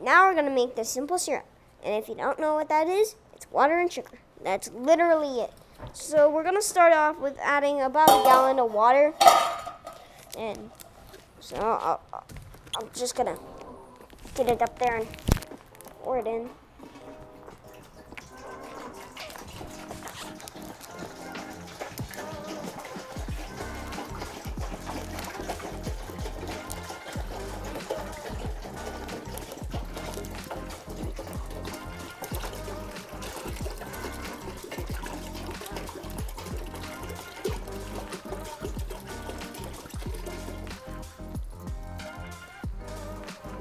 now we're going to make the simple syrup. And if you don't know what that is, it's water and sugar. That's literally it. So we're going to start off with adding about a gallon of water. And so I'm just going to get it up there and pour it in.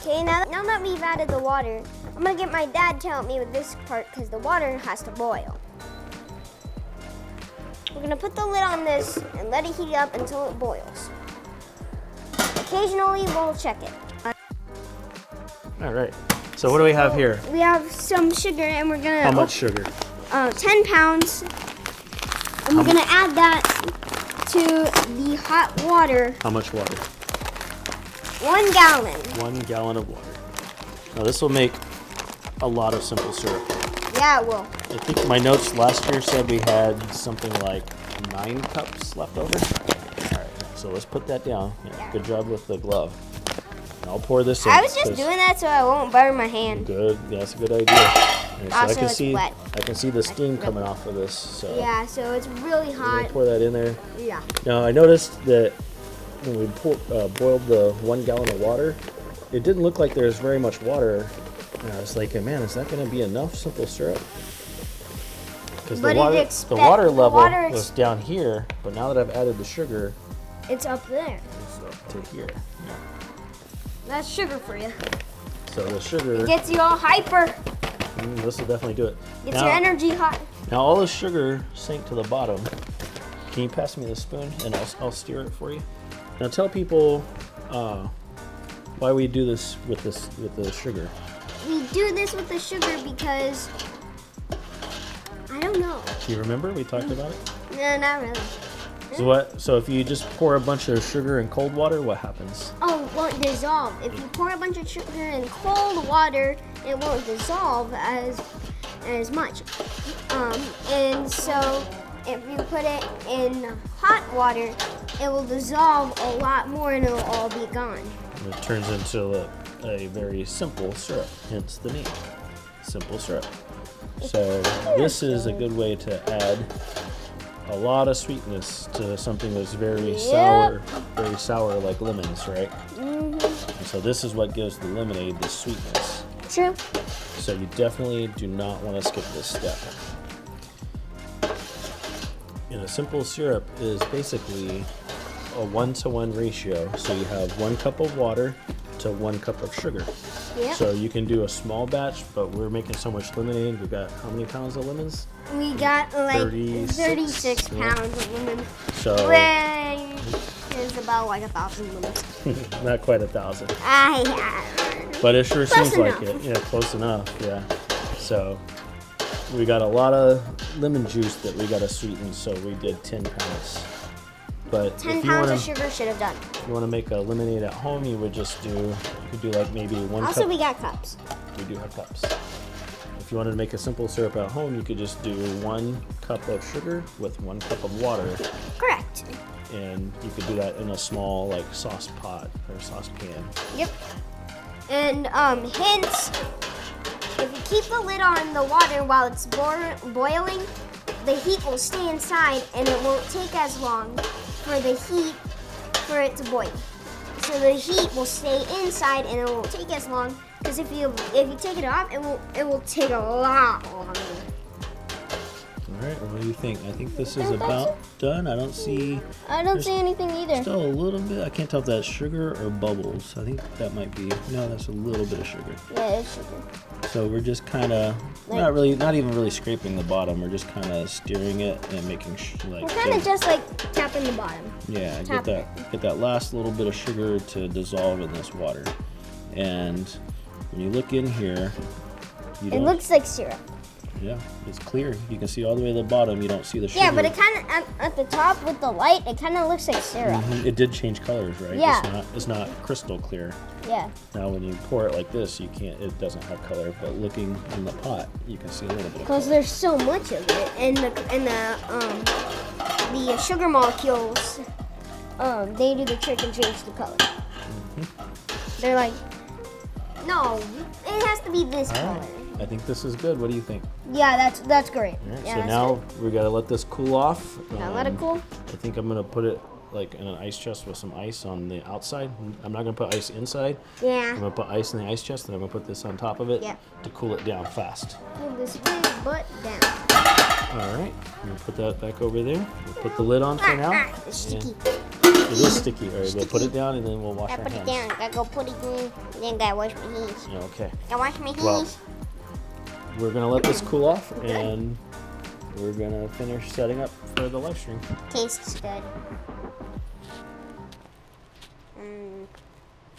Okay, now that we've added the water, I'm gonna get my dad to help me with this part because the water has to boil. We're gonna put the lid on this and let it heat up until it boils. Occasionally, we'll check it. All right. So what do we have here? We have some sugar, and we're gonna. How much sugar? 10 pounds. And we're gonna add that to the hot water. How much water? 1 gallon. 1 gallon of water. Now this will make a lot of simple syrup. Yeah, it will. I think my notes last year said we had something like 9 cups left over. All right, so let's put that down. Yeah, good job with the glove. And I'll pour this in. I was just doing that so I won't burn my hand. Good, that's a good idea. Right, so also, I can see the steam coming off of this. So yeah, so it's really hot. Pour that in there. Yeah. Now I noticed that when we boiled the 1 gallon of water, it didn't look like there was very much water. And I was thinking, man, is that going to be enough simple syrup? Because the water level was down here, but now that I've added the sugar, it's up there. It's up to here. Yeah. That's sugar for you. So the sugar it gets you all hyper. This will definitely do it. Gets your energy hot. Now all the sugar sank to the bottom. Can you pass me the spoon and I'll stir it for you? Now tell people why we do this with the sugar. We do this with the sugar because I don't know. Do you remember we talked about it? No, not really. So if you just pour a bunch of sugar in cold water, what happens? Oh, it won't dissolve. If you pour a bunch of sugar in cold water, it won't dissolve as much. And so if you put it in hot water, it will dissolve a lot more and it'll all be gone. It turns into a very simple syrup, hence the name, simple syrup. So this is a good way to add a lot of sweetness to something that's very sour like lemons, right? And so this is what gives the lemonade the sweetness. True. So you definitely do not want to skip this step. And a simple syrup is basically a 1-to-1 ratio. So you have 1 cup of water to 1 cup of sugar. Yep. So you can do a small batch, but we're making so much lemonade. We've got how many pounds of lemons? We got like 36 pounds of lemons. So it's about like 1,000 lemons. Not quite 1,000. Yeah. But it sure seems enough. like it. Yeah, close enough. Yeah. So we got a lot of lemon juice that we got to sweeten, so we did 10 pounds. But 10 pounds of sugar should have done. If you want to make a lemonade at home, you could do like maybe 1 cup. Also, we got cups. We do have cups. If you wanted to make a simple syrup at home, you could just do 1 cup of sugar with 1 cup of water. Correct. And you could do that in a small like sauce pot or saucepan. Yep. And hints, if you keep the lid on the water while it's boiling, the heat will stay inside and it won't take as long for it to boil. So the heat will stay inside and it won't take as long, because if you take it off, it will take a lot longer. All right, well, what do you think? I think this is about done. I don't see anything either. Still a little bit. I can't tell if that's sugar or bubbles. I think that might be. No, that's a little bit of sugar. Yeah, it's sugar. So we're just kind of not even really scraping the bottom. We're just kind of stirring it and making we're kind of just like tapping the bottom. Yeah, get that last little bit of sugar to dissolve in this water. And when you look in here, it looks like syrup. Yeah, it's clear. You can see all the way to the bottom. You don't see the sugar. Yeah, but it kind of at the top with the light, it kind of looks like syrup. It did change colors, right? Yeah. It's not crystal clear. Yeah. Now when you pour it like this, you can't. It doesn't have color. But looking in the pot, you can see a little bit. Of Because color. there's so much of it, and the sugar molecules, they do the trick and change the color. They're like, no, it has to be this All color. right. I think this is good. What do you think? Yeah, that's great. All right, Yeah, so that's now good. we gotta let this cool off. Now let it cool. I think I'm gonna put it like in an ice chest with some ice on the outside. I'm not gonna put ice inside. I'm Yeah. gonna put ice in the ice chest, and I'm gonna put this on top of it Yep. to cool it down fast. Pull this big butt down. All right, I'm gonna put that back over there. We'll put the lid on for now. It's sticky. It is sticky. All right, we'll put it down and then we'll wash Gotta our put it hands. down. Gotta go put it in. Then gotta wash my hands. Yeah, okay. Gotta wash my hands. Well, we're gonna let this cool off and we're gonna finish setting up for the live stream. Tastes good.